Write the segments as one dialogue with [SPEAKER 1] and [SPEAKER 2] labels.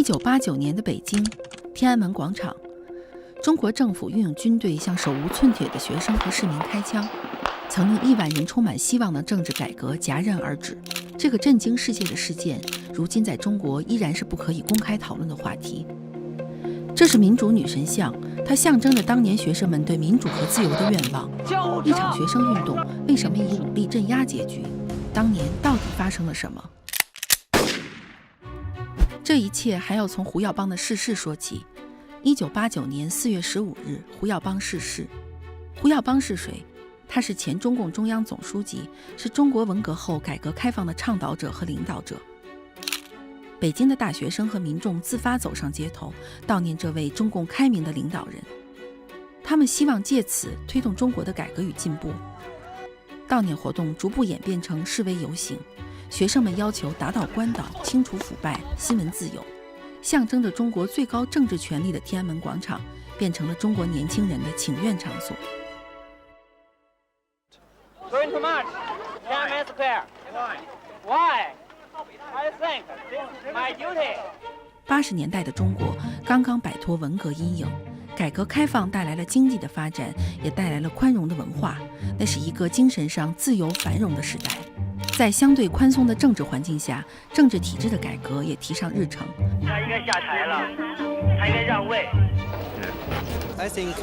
[SPEAKER 1] 1989年的北京天安门广场，中国政府运用军队向手无寸铁的学生和市民开枪，曾令亿万人充满希望的政治改革戛然而止。这个震惊世界的事件，如今在中国依然是不可以公开讨论的话题。这是民主女神像，它象征着当年学生们对民主和自由的愿望。一场学生运动为什么以武力镇压结局？当年到底发生了什么？这一切还要从胡耀邦的逝世说起。1989年4月15日，胡耀邦逝世。胡耀邦是谁？他是前中共中央总书记，是中国文革后改革开放的倡导者和领导者。北京的大学生和民众自发走上街头，悼念这位中共开明的领导人。他们希望借此推动中国的改革与进步。悼念活动逐步演变成示威游行，学生们要求打倒官倒、清除腐败、新闻自由。象征着中国最高政治权力的天安门广场，变成了中国年轻人的请愿场所。
[SPEAKER 2] Going to march, Tiananmen Square. Why? I think this is my duty.
[SPEAKER 1] 80年代的中国刚刚摆脱文革阴影，改革开放带来了经济的发展，也带来了宽容的文化。那是一个精神上自由繁荣的时代。在相对宽松的政治环境下，政治体制的改革也提上日程。
[SPEAKER 2] 他应该下台了，他应该让位。
[SPEAKER 3] I think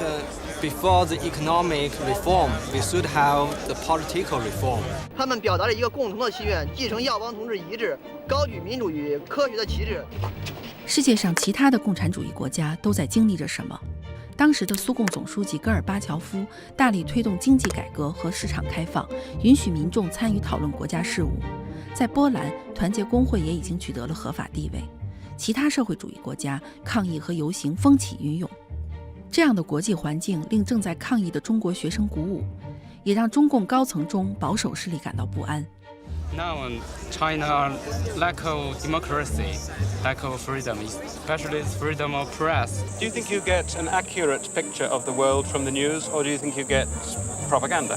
[SPEAKER 3] before the economic reform, we should have the political reform.
[SPEAKER 4] 他们表达了一个共同的心愿，继承耀邦同志遗志，高举民主与科学的旗帜。
[SPEAKER 1] 世界上其他的共产主义国家都在经历着什么？当时的苏共总书记戈尔巴乔夫大力推动经济改革和市场开放，允许民众参与讨论国家事务。在波兰，团结工会也已经取得了合法地位。其他社会主义国家抗议和游行风起云涌。这样的国际环境令正在抗议的中国学生鼓舞，也让中共高层中保守势力感到不安。
[SPEAKER 5] Now China lack of democracy, lack of freedom, especially freedom of press.
[SPEAKER 6] Do you think you get an accurate picture of the world from the news, or do you think you get propaganda?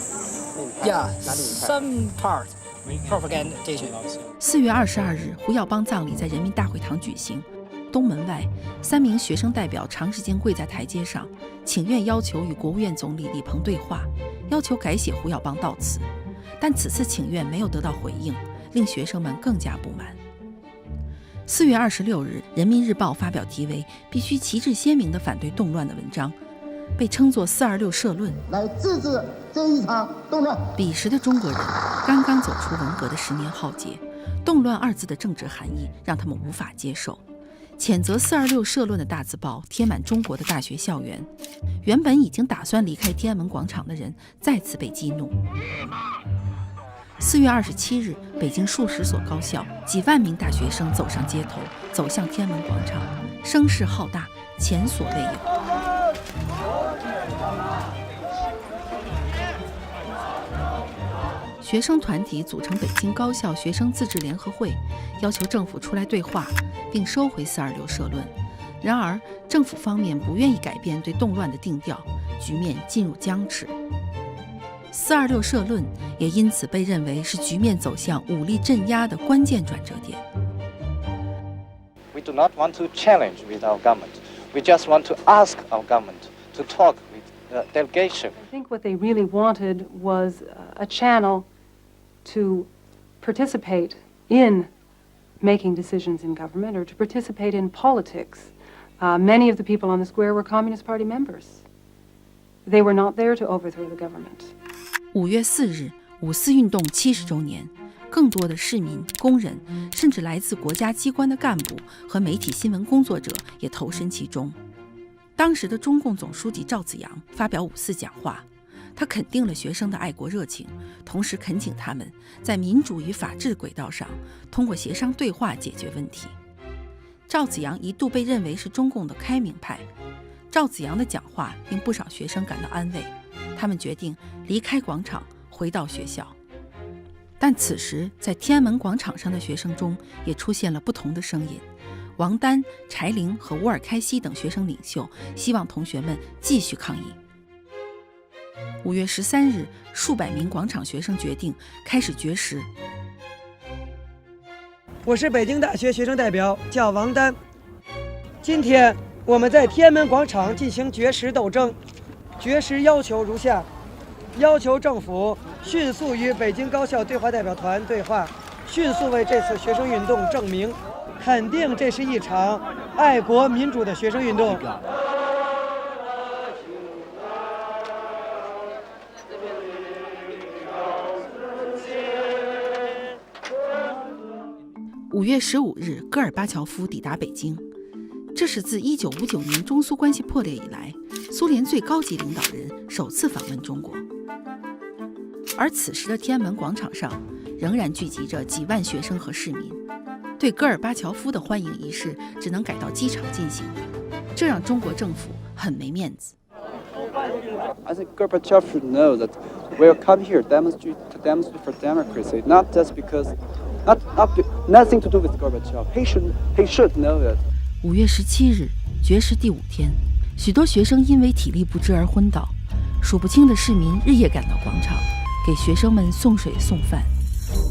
[SPEAKER 7] Yeah, some part propaganda.
[SPEAKER 1] 4月22日，胡耀邦葬礼在人民大会堂举行。东门外，3名学生代表长时间跪在台阶上，请愿要求与国务院总理李鹏对话，要求改写胡耀邦悼词。但此次请愿没有得到回应，令学生们更加不满。4月26日，《人民日报》发表题为“必须旗帜鲜明地反对动乱”的文章，被称作426社论，
[SPEAKER 8] 来制止这一场动乱。
[SPEAKER 1] 彼时的中国人刚刚走出文革的10年浩劫，动乱2字的政治含义让他们无法接受。谴责426社论的大字报贴满中国的大学校园，原本已经打算离开天安门广场的人再次被激怒。4月27日，北京数十所高校几万名大学生走上街头，走向天安门广场，声势浩大，前所未有。学生团体组成北京高校学生自治联合会，要求政府出来对话，并收回426社论。然而，政府方面不愿意改变对动乱的定调，局面进入僵持。426社论也因此被认为是局面走向武力镇压的关键转折点。
[SPEAKER 9] We do not want to challenge with our government. We just want to ask our government to talk with the delegation.
[SPEAKER 10] I think what they really wanted was a channel to participate in making decisions in government or to participate in politics. Many of the people on the square were Communist Party members. They were not there to overthrow the government.
[SPEAKER 1] 5月4日，5四运动70周年，更多的市民、工人，甚至来自国家机关的干部和媒体新闻工作者也投身其中。当时的中共总书记赵紫阳发表5四讲话，他肯定了学生的爱国热情，同时恳请他们在民主与法治轨道上，通过协商对话解决问题。赵紫阳一度被认为是中共的开明派。赵紫阳的讲话令不少学生感到安慰，他们决定离开广场，回到学校。但此时，在天安门广场上的学生中也出现了不同的声音。王丹、柴玲和乌尔开西等学生领袖希望同学们继续抗议。5月13日，数百名广场学生决定开始绝食。
[SPEAKER 7] 我是北京大学学生代表，叫王丹。
[SPEAKER 11] 今天我们在天安门广场进行绝食斗争，绝食要求如下：要求政府迅速与北京高校对话代表团对话，迅速为这次学生运动证明，肯定这是一场爱国民主的学生运动。
[SPEAKER 1] 5月15日，戈尔巴乔夫抵达北京。这是自1959年中苏关系破裂以来，苏联最高级领导人首次访问中国。而此时的天安门广场上，仍然聚集着几万学生和市民。对戈尔巴乔夫的欢迎仪式只能改到机场进行，这让中国政府很没面子。
[SPEAKER 12] I think Gorbachev should know that we'll come here to demonstrate for democracy, not just because, nothing to do with Gorbachev. He should know that.
[SPEAKER 1] 5月17日，绝食第5天，许多学生因为体力不支而昏倒，数不清的市民日夜赶到广场，给学生们送水送饭。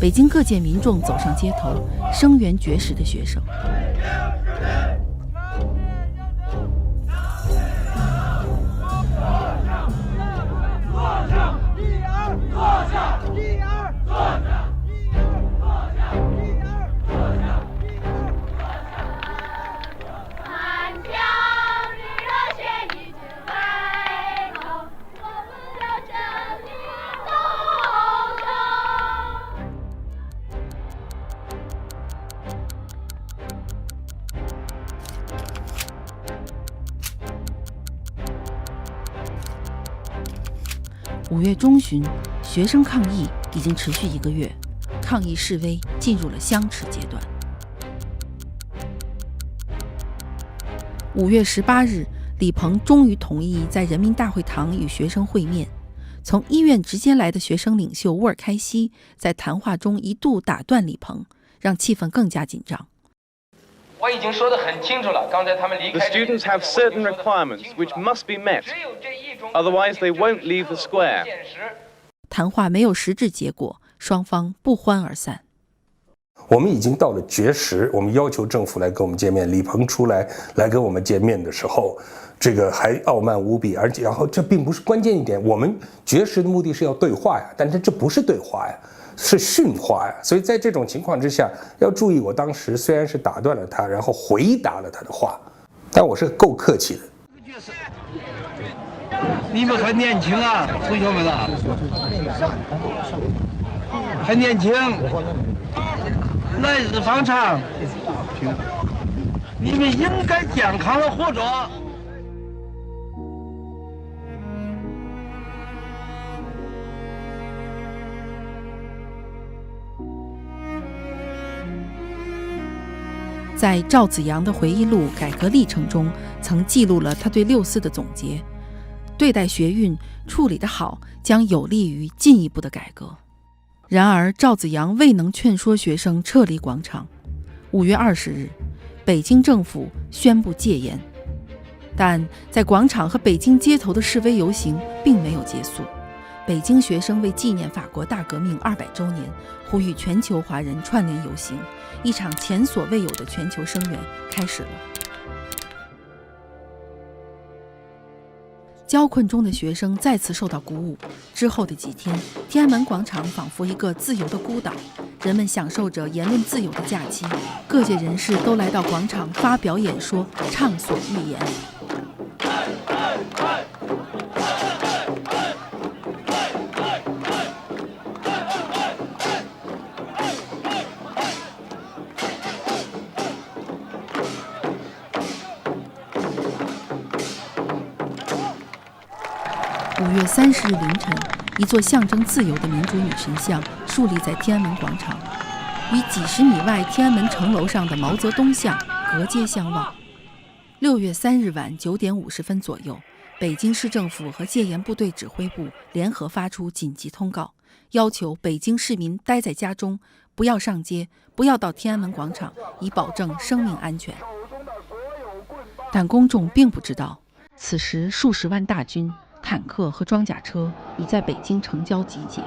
[SPEAKER 1] 北京各界民众走上街头，声援绝食的学生。5月中旬，学生抗议已经持续1个月，抗议示威进入了相持阶段。5月18日，李鹏终于同意在人民大会堂与学生会面。从医院直接来的学生领袖乌尔开西在谈话中一度打断李鹏，让气氛更加紧张。
[SPEAKER 13] 我已经说得很清楚了，刚才他们离开。
[SPEAKER 6] The students have certain requirements which must be met, otherwise they won't leave the square.
[SPEAKER 1] 谈话没有实质结果，双方不欢而散。
[SPEAKER 14] 我们已经到了绝食，我们要求政府来跟我们见面。李鹏出来跟我们见面的时候，这个还傲慢无比，而且然后这并不是关键一点。我们绝食的目的是要对话呀，但是这不是对话呀，是训话呀。所以在这种情况之下，要注意，我当时虽然是打断了他，然后回答了他的话，但我是够客气的。
[SPEAKER 15] 你们还年轻啊，同学们啊，还年轻，来日方长，你们应该健康的活着。
[SPEAKER 1] 在赵子阳的回忆录《改革历程》中，曾记录了他对六四的总结：对待学运处理得好，将有利于进一步的改革。然而，赵子阳未能劝说学生撤离广场。5月20日，北京政府宣布戒严，但在广场和北京街头的示威游行并没有结束。北京学生为纪念法国大革命200周年，呼吁全球华人串联游行，一场前所未有的全球声援开始了。艰困中的学生再次受到鼓舞。之后的几天，天安门广场仿佛一个自由的孤岛，人们享受着言论自由的假期。各界人士都来到广场发表演说，畅所欲言。5月30日凌晨，一座象征自由的民主女神像树立在天安门广场，与几十米外天安门城楼上的毛泽东像隔街相望。6月3日晚9点50分左右，北京市政府和戒严部队指挥部联合发出紧急通告，要求北京市民待在家中，不要上街，不要到天安门广场，以保证生命安全。但公众并不知道，此时数十万大军、坦克和装甲车已在北京城郊集结，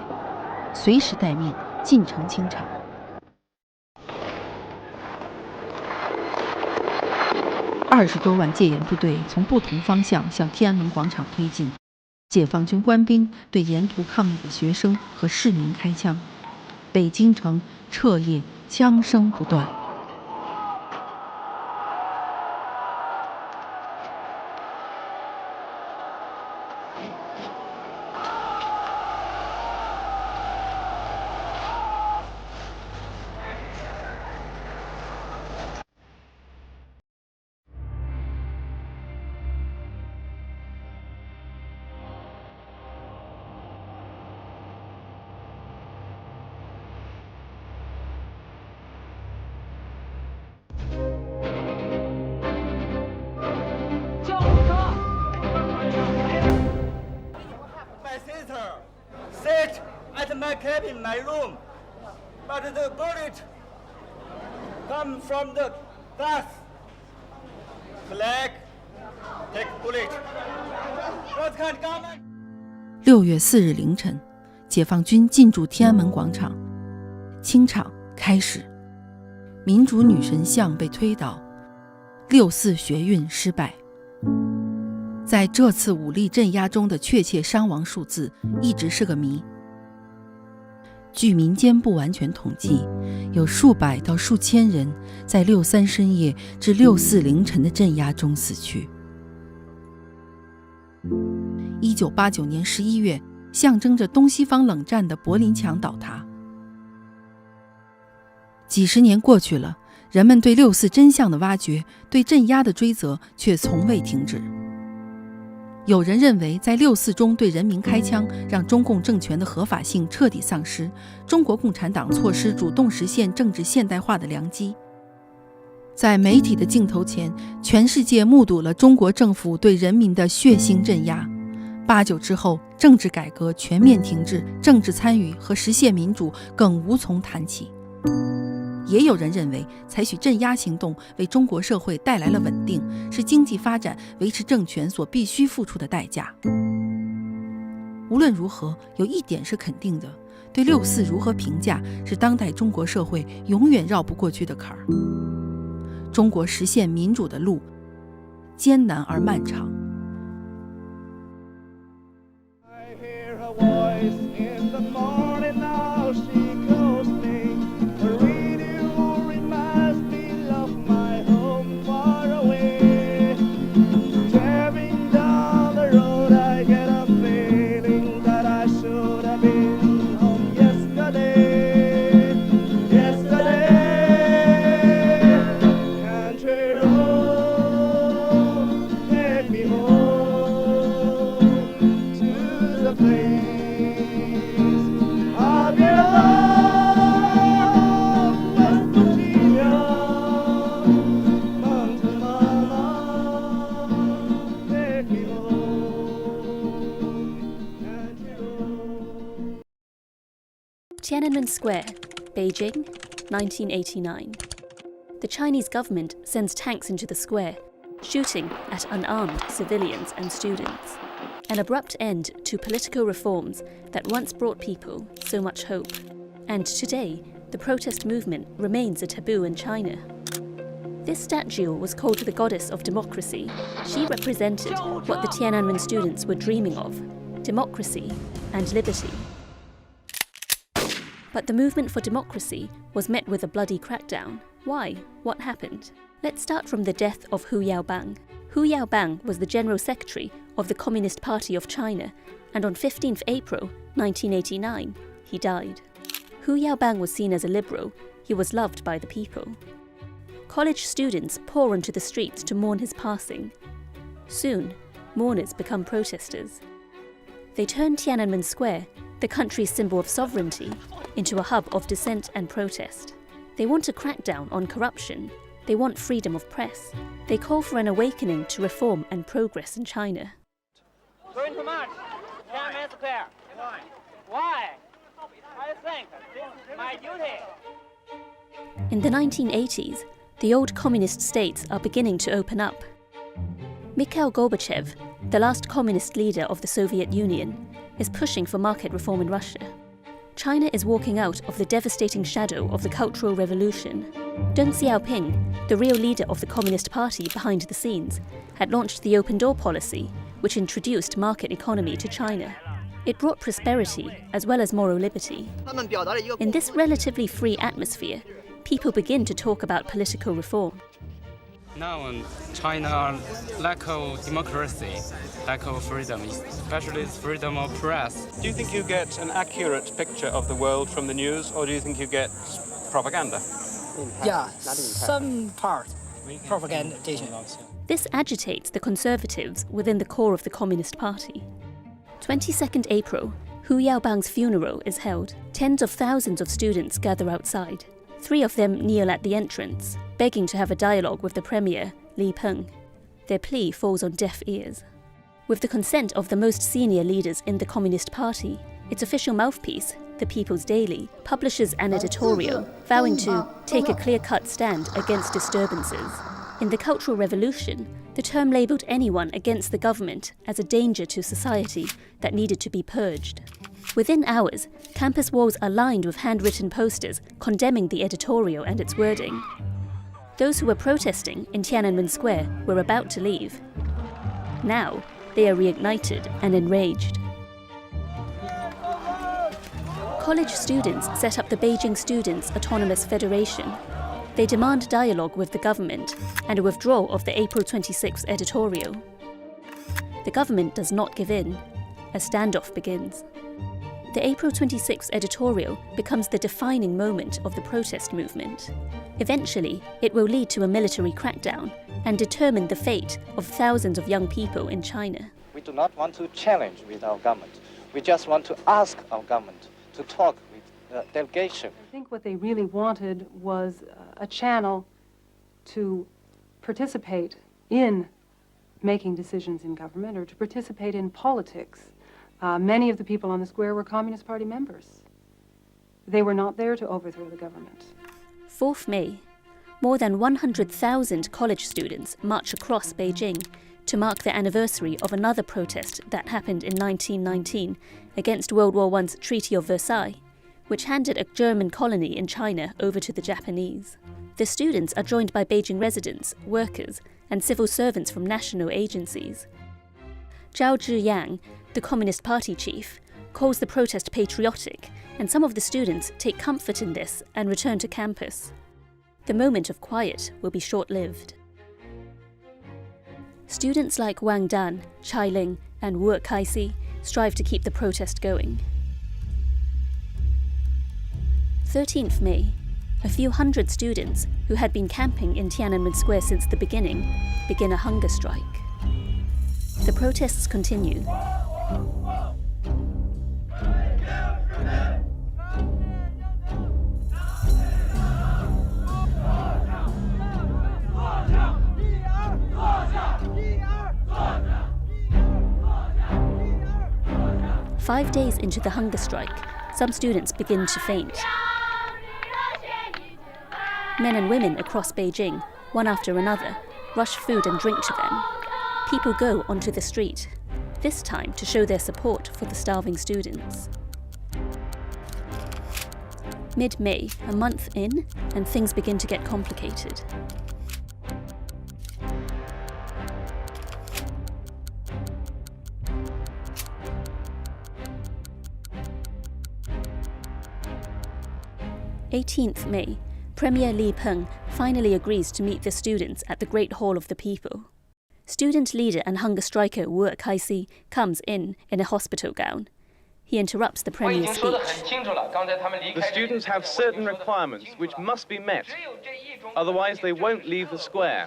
[SPEAKER 1] 随时待命，进城清场。20多万戒严部队从不同方向向天安门广场推进，解放军官兵对沿途抗议的学生和市民开枪，北京城彻夜枪声不断。
[SPEAKER 15] Sit at my cabin, my room, but the bullet come from the glass. Flag, take bullet. What kind of government?
[SPEAKER 1] 6月4日凌晨，解放军进驻天安门广场，清场开始，民主女神像被推倒，6·4学运失败。在这次武力镇压中的确切伤亡数字一直是个谜。据民间不完全统计，有数百到数千人在6·3深夜至6·4凌晨的镇压中死去。1989年11月，象征着东西方冷战的柏林墙倒塌。几十年过去了，人们对6·4真相的挖掘，对镇压的追责却从未停止。有人认为，在6·4中对人民开枪，让中共政权的合法性彻底丧失，中国共产党错失主动实现政治现代化的良机。在媒体的镜头前，全世界目睹了中国政府对人民的血腥镇压。89之后，政治改革全面停滞，政治参与和实现民主更无从谈起。也有人认为，采取镇压行动为中国社会带来了稳定，是经济发展维持政权所必须付出的代价。无论如何，有一点是肯定的，对6·4如何评价，是当代中国社会永远绕不过去的坎儿。中国实现民主的路艰难而漫长。
[SPEAKER 16] Tiananmen Square, Beijing, 1989. The Chinese government sends tanks into the square, shooting at unarmed civilians and students. An abrupt end to political reforms that once brought people so much hope. And today, the protest movement remains a taboo in China. This statue was called the goddess of democracy. She represented what the Tiananmen students were dreaming of, democracy and liberty. But the movement for democracy was met with a bloody crackdown. Why? What happened? Let's start from the death of Hu Yaobang. Hu Yaobang was the General Secretary of the Communist Party of China, and on 15th April 1989, he died. Hu Yaobang was seen as a liberal. He was loved by the people. College students pour into the streets to mourn his passing. Soon, mourners become protesters. They turn Tiananmen Square, the country's symbol of sovereignty, into a hub of dissent and protest. They want a crackdown on corruption. They want freedom of press. They call for an awakening to reform and progress in China.
[SPEAKER 2] Going to march, Tiananmen Square. Why? I think this is my duty.
[SPEAKER 16] In the 1980s, the old communist states are beginning to open up. Mikhail Gorbachev, the last communist leader of the Soviet Union, is pushing for market reform in Russia. China is walking out of the devastating shadow of the Cultural Revolution. Deng Xiaoping, the real leader of the Communist Party behind the scenes, had launched the open door policy, which introduced market economy to China. It brought prosperity as well as moral liberty. In this relatively free atmosphere, people begin to talk about political reform.
[SPEAKER 5] Now, China lack of democracy, lack of freedom, especially freedom of press.
[SPEAKER 6] Do you think you get an accurate picture of the world from the news, or do you think you get propaganda?
[SPEAKER 7] Yeah, some part propaganda.
[SPEAKER 16] This agitates the conservatives within the core of the Communist Party. 22nd April, Hu Yaobang's funeral is held. Tens of thousands of students gather outside. 3 of them kneel at the entrance, begging to have a dialogue with the premier, Li Peng. Their plea falls on deaf ears. With the consent of the most senior leaders in the Communist Party, its official mouthpiece, the People's Daily, publishes an editorial vowing to take a clear-cut stand against disturbances. In the Cultural Revolution, the term labelled anyone against the government as a danger to society that needed to be purged. Within hours, campus walls are lined with handwritten posters condemning the editorial and its wording. Those who were protesting in Tiananmen Square were about to leave. Now, they are reignited and enraged. College students set up the Beijing Students' Autonomous Federation. They demand dialogue with the government and a withdrawal of the April 26 editorial. The government does not give in. A standoff begins. The April 26 editorial becomes the defining moment of the protest movement. Eventually, it will lead to a military crackdown and determine the fate of thousands of young people in China.
[SPEAKER 9] We do not want to challenge with our government. We just want to ask our government to talk with the delegation.
[SPEAKER 10] I think what they really wanted was a channel to participate in making decisions in government or to participate in politics. Many of the people on the square were Communist Party members. They were not there to overthrow the government.
[SPEAKER 16] 4th May. More than 100,000 college students march across Beijing to mark the anniversary of another protest that happened in 1919 against World War I's Treaty of Versailles, which handed a German colony in China over to the Japanese. The students are joined by Beijing residents, workers, and civil servants from national agencies. Zhao Zhiyang, the Communist Party chief, calls the protest patriotic, and some of the students take comfort in this and return to campus. The moment of quiet will be short-lived. Students like Wang Dan, Chai Ling, and Wu Kaixi strive to keep the protest going. 13th May. A few hundred students who had been camping in Tiananmen Square since the beginning begin a hunger strike. The protests continue. Five days into the hunger strike, some students begin to faint. Men and women across Beijing, one after another, rush food and drink to them. People go onto the street, this time to show their support for the starving students. Mid-May, a month in, and things begin to get complicated. "18th May, Premier Li Peng finally agrees to meet the students at the Great Hall of the People. Student leader and hunger striker Wu Kaixi comes in a hospital gown. He interrupts the Premier's speech.
[SPEAKER 6] The students have certain requirements which must be met, otherwise they won't leave the square.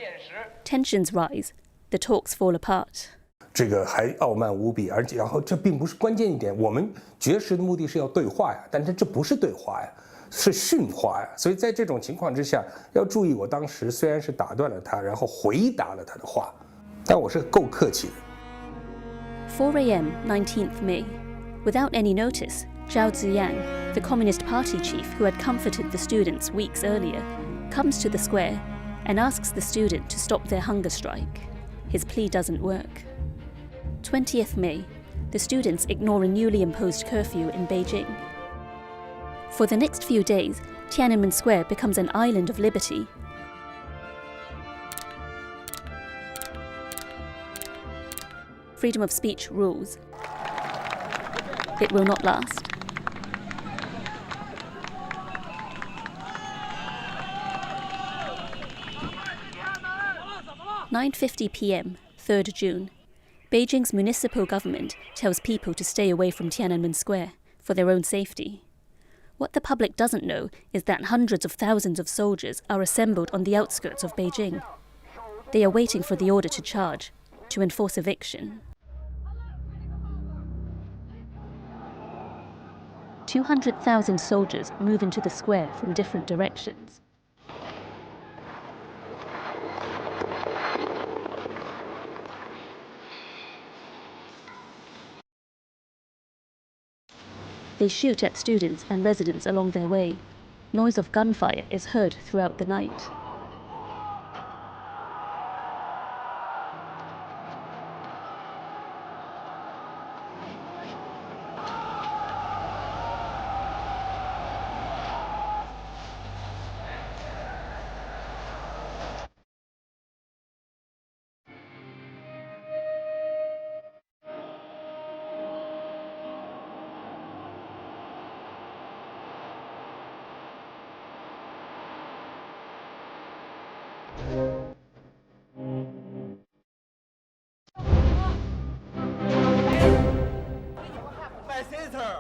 [SPEAKER 16] Tensions rise. The talks fall apart.
[SPEAKER 14] 这个还傲慢无比，而且然后这并不是关键一点。我们绝食的目的是要对话呀，但是这不是对话呀，是训话呀。所以在这种情况之下，要注意，我当时虽然是打断了他，然后回答了他的话，但我是够客气的。
[SPEAKER 16] 4 a.m. 19th May. Without any notice, Zhao Ziyang, the Communist Party chief who had comforted the students weeks earlier, comes to the square and asks the student to stop their hunger strike. His plea doesn't work. 20th May. The students ignore a newly imposed curfew in Beijing. For the next few days, Tiananmen Square becomes an island of liberty. Freedom of speech rules. It will not last. "9:50 p.m., 3rd June. Beijing's municipal government tells people to stay away from Tiananmen Square for their own safety. What the public doesn't know is that hundreds of thousands of soldiers are assembled on the outskirts of Beijing. They are waiting for the order to charge, to enforce eviction. 200,000 soldiers move into the square from different directions. They shoot at students and residents along their way. Noise of gunfire is heard throughout the night.
[SPEAKER 15] My sister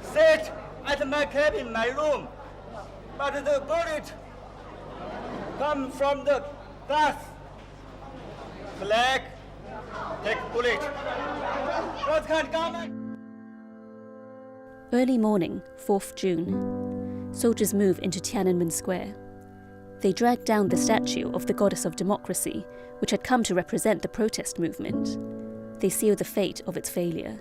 [SPEAKER 15] sit at my cabin, my room, but the bullet come from the glass. Flag, take bullet. What kind of government?
[SPEAKER 16] Early morning, 4th June. Soldiers move into Tiananmen Square. They drag down the statue of the goddess of democracy, which had come to represent the protest movement. They seal the fate of its failure.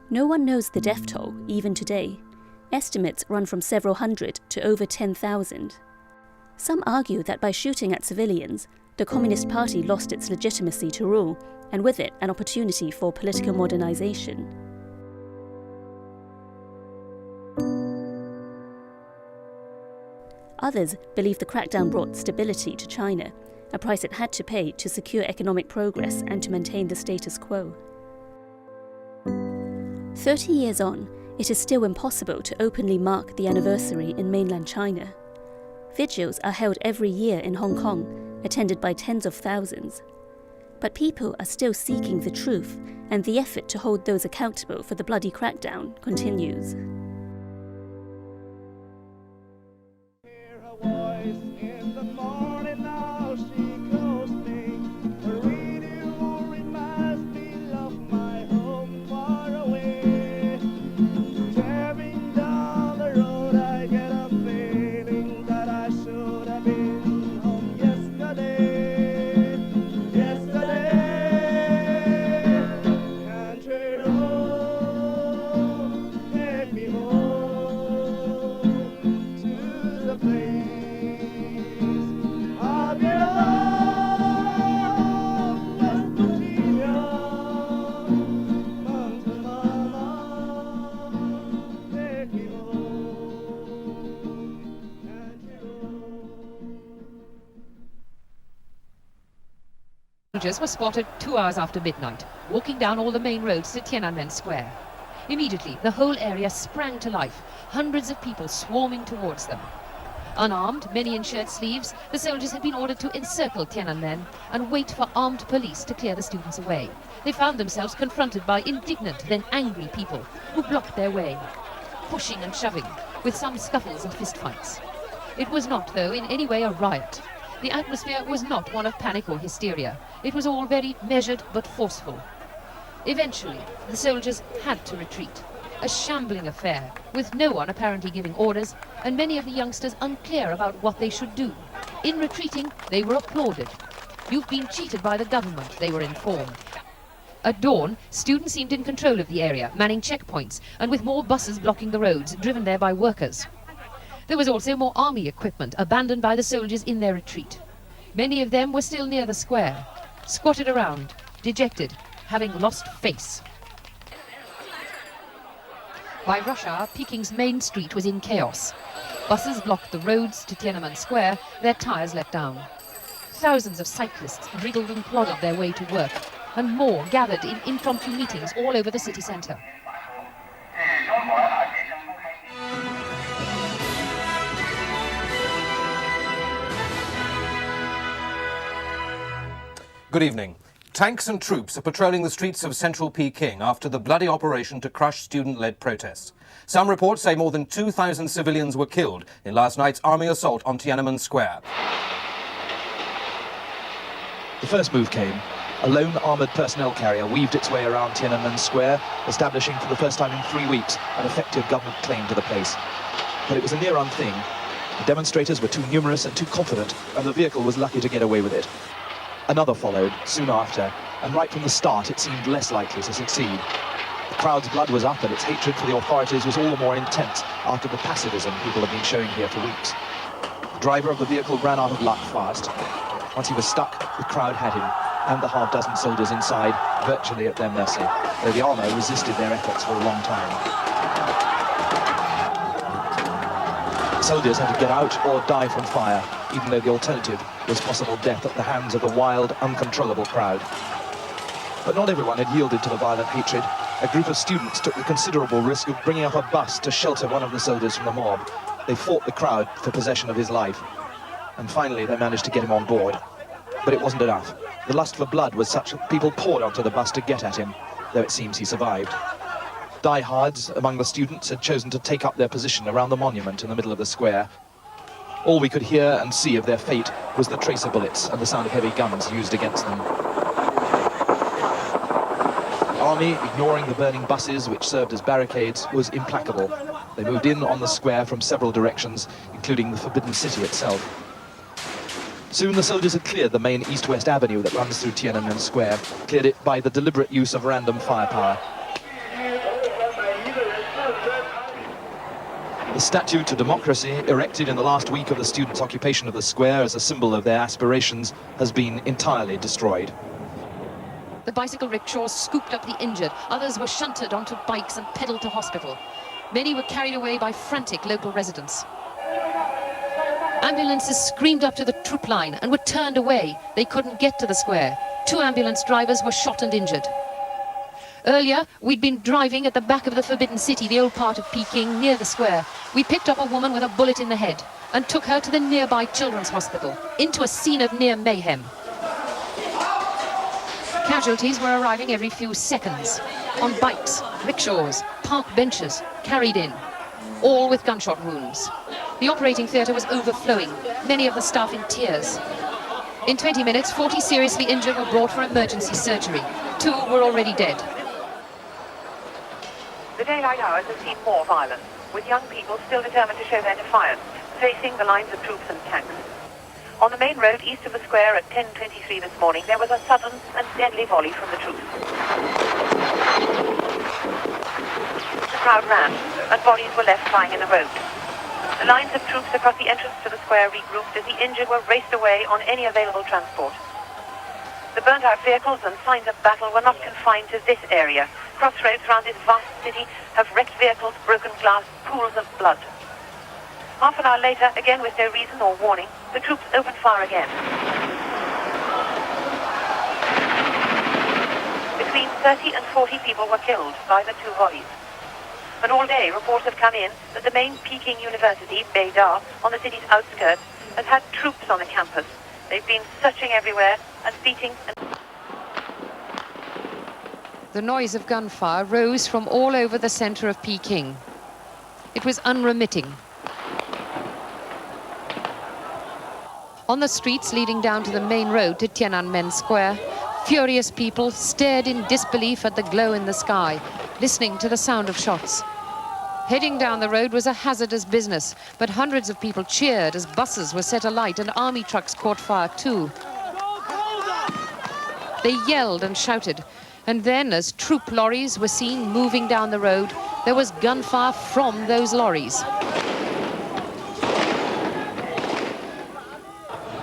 [SPEAKER 16] No one knows the death toll, even today. Estimates run from several hundred to over 10,000. Some argue that by shooting at civilians, the Communist Party lost its legitimacy to rule, and with it, an opportunity for political modernization. Others believe the crackdown brought stability to China, a price it had to pay to secure economic progress and to maintain the status quo. 30 years on, it is still impossible to openly mark the anniversary in mainland China. Vigils are held every year in Hong Kong, attended by tens of thousands. But people are still seeking the truth, and the effort to hold those accountable for the bloody crackdown continues.
[SPEAKER 17] Soldiers were spotted 2 hours after midnight, walking down all the main roads to Tiananmen Square. Immediately, the whole area sprang to life, hundreds of people swarming towards them. Unarmed, many in shirt sleeves, the soldiers had been ordered to encircle Tiananmen and wait for armed police to clear the students away. They found themselves confronted by indignant, then angry people who blocked their way, pushing and shoving, with some scuffles and fistfights. It was not, though, in any way a riot. The atmosphere was not one of panic or hysteria. It was all very measured but forceful. Eventually, the soldiers had to retreat. A shambling affair, with no one apparently giving orders, and many of the youngsters unclear about what they should do. In retreating, they were applauded. "You've been cheated by the government," they were informed. At dawn, students seemed in control of the area, manning checkpoints, and with more buses blocking the roads, driven there by workers. There was also more army equipment, abandoned by the soldiers in their retreat. Many of them were still near the square, squatted around, dejected, having lost face. By rush hour, Peking's main street was in chaos. Buses blocked the roads to Tiananmen Square, their tires let down. Thousands of cyclists wriggled and plodded their way to work, and more gathered in impromptu meetings all over the city centre.
[SPEAKER 18] Good evening. Tanks and troops are patrolling the streets of central Peking after the bloody operation to crush student-led protests. Some reports say more than 2,000 civilians were killed in last night's army assault on Tiananmen Square.
[SPEAKER 19] The first move came. A lone armoured personnel carrier weaved its way around Tiananmen Square, establishing for the first time in 3 weeks an effective government claim to the place. But it was a near-run thing. The demonstrators were too numerous and too confident, and the vehicle was lucky to get away with it. Another followed soon after, and right from the start it seemed less likely to succeed. The crowd's blood was up and its hatred for the authorities was all the more intense after the pacifism people have been showing here for weeks. The driver of the vehicle ran out of luck fast. Once he was stuck, the crowd had him, and the half-dozen soldiers inside virtually at their mercy, though the armour resisted their efforts for a long time. The soldiers had to get out or die from fire, even though the alternative was possible death at the hands of the wild, uncontrollable crowd. But not everyone had yielded to the violent hatred. A group of students took the considerable risk of bringing up a bus to shelter one of the soldiers from the mob. They fought the crowd for possession of his life. And finally they managed to get him on board. But it wasn't enough. The lust for blood was such that people poured onto the bus to get at him, though it seems he survived. Diehards among the students had chosen to take up their position around the monument in the middle of the square. All we could hear and see of their fate was the tracer bullets and the sound of heavy guns used against them. The army, ignoring the burning buses which served as barricades, was implacable. They moved in on the square from several directions, including the Forbidden City itself. Soon the soldiers had cleared the main east-west avenue that runs through Tiananmen Square, cleared it by the deliberate use of random firepower. The statue to democracy, erected in the last week of the students' occupation of the square as a symbol of their aspirations, has been entirely destroyed.
[SPEAKER 17] The bicycle rickshaws scooped up the injured. Others were shunted onto bikes and pedaled to hospital. Many were carried away by frantic local residents. Ambulances screamed up to the troop line and were turned away. They couldn't get to the square. 2 ambulance drivers were shot and injured. Earlier, we'd been driving at the back of the Forbidden City, the old part of Peking, near the square. We picked up a woman with a bullet in the head and took her to the nearby children's hospital, into a scene of near mayhem. Casualties were arriving every few seconds, on bikes, rickshaws, park benches, carried in, all with gunshot wounds. The operating theatre was overflowing, many of the staff in tears. In 20 minutes, 40 seriously injured were brought for emergency surgery. 2 were already dead.
[SPEAKER 20] The daylight hours have seen more violence, with young people still determined to show their defiance, facing the lines of troops and tanks. On the main road east of the square at 10:23 this morning, there was a sudden and deadly volley from the troops. The crowd ran, and bodies were left lying in the road. The lines of troops across the entrance to the square regrouped as the injured were raced away on any available transport. The burnt-out vehicles and signs of battle were not confined to this area. Crossroads around this vast city have wrecked vehicles, broken glass, pools of blood. Half an hour later, again with no reason or warning, the troops opened fire again. Between 30 and 40 people were killed by the 2 volleys. And all day, reports have come in that the main Peking University, Beijing, on the city's outskirts, has had troops on the campus. They've been searching everywhere and beating and...
[SPEAKER 17] The noise of gunfire rose from all over the center of Peking. It was unremitting. On the streets leading down to the main road to Tiananmen Square, furious people stared in disbelief at the glow in the sky, listening to the sound of shots. Heading down the road was a hazardous business, but hundreds of people cheered as buses were set alight and army trucks caught fire too. They yelled and shouted. And then, as troop lorries were seen moving down the road, there was gunfire from those lorries.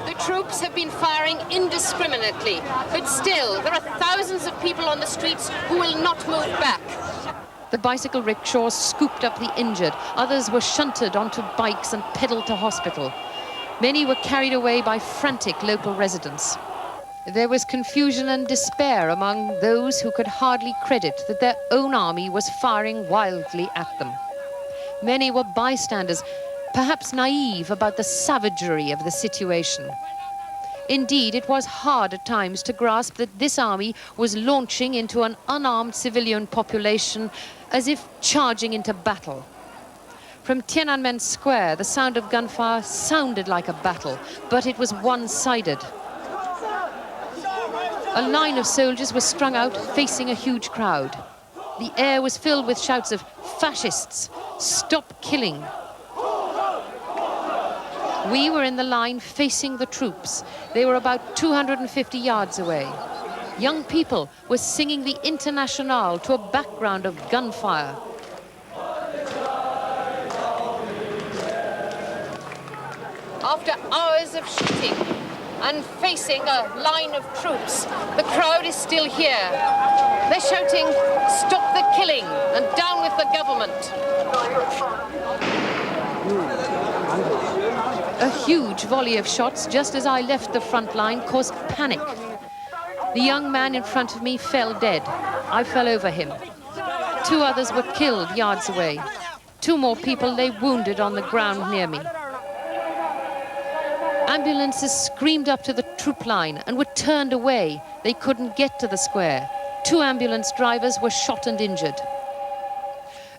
[SPEAKER 21] The troops have been firing indiscriminately, but still, there are thousands of people on the streets who will not move back.
[SPEAKER 17] The bicycle rickshaws scooped up the injured. Others were shunted onto bikes and pedaled to hospital. Many were carried away by frantic local residents. There was confusion and despair among those who could hardly credit that their own army was firing wildly at them. Many were bystanders, perhaps naive about the savagery of the situation. Indeed, it was hard at times to grasp that this army was launching into an unarmed civilian population as if charging into battle. From Tiananmen Square, the sound of gunfire sounded like a battle, but it was one-sided. A line of soldiers was strung out, facing a huge crowd. The air was filled with shouts of "Fascists! Stop killing!" We were in the line facing the troops. They were about 250 yards away. Young people were singing the Internationale to a background of gunfire.
[SPEAKER 21] After hours of shooting and facing a line of troops, the crowd is still here. They're shouting, "Stop the killing and down with the government."
[SPEAKER 17] A huge volley of shots just as I left the front line caused panic. The young man in front of me fell dead. I fell over him. 2 others were killed yards away. 2 more people lay wounded on the ground near me. Ambulances screamed up to the troop line and were turned away. They couldn't get to the square. 2 ambulance drivers were shot and injured.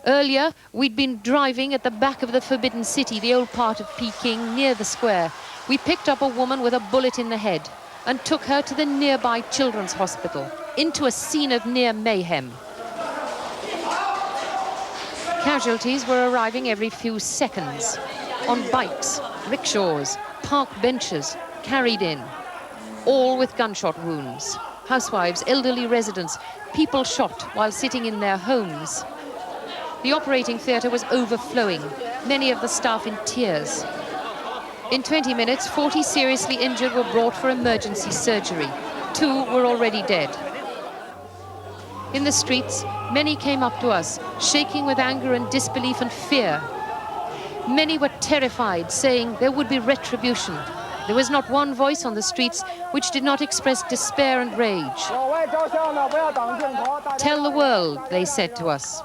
[SPEAKER 17] Earlier, we'd been driving at the back of the Forbidden City, the old part of Peking, near the square. We picked up a woman with a bullet in the head and took her to the nearby children's hospital, into a scene of near mayhem. Casualties were arriving every few seconds, on bikes, rickshaws, park benches, carried in, all with gunshot wounds. Housewives, elderly residents, people shot while sitting in their homes. The operating theatre was overflowing, many of the staff in tears. In 20 minutes, 40 seriously injured were brought for emergency surgery. 2 were already dead. In the streets, many came up to us, shaking with anger and disbelief and fear. Many were terrified, saying there would be retribution. There was not one voice on the streets which did not express despair and rage. Tell the world, they said to us.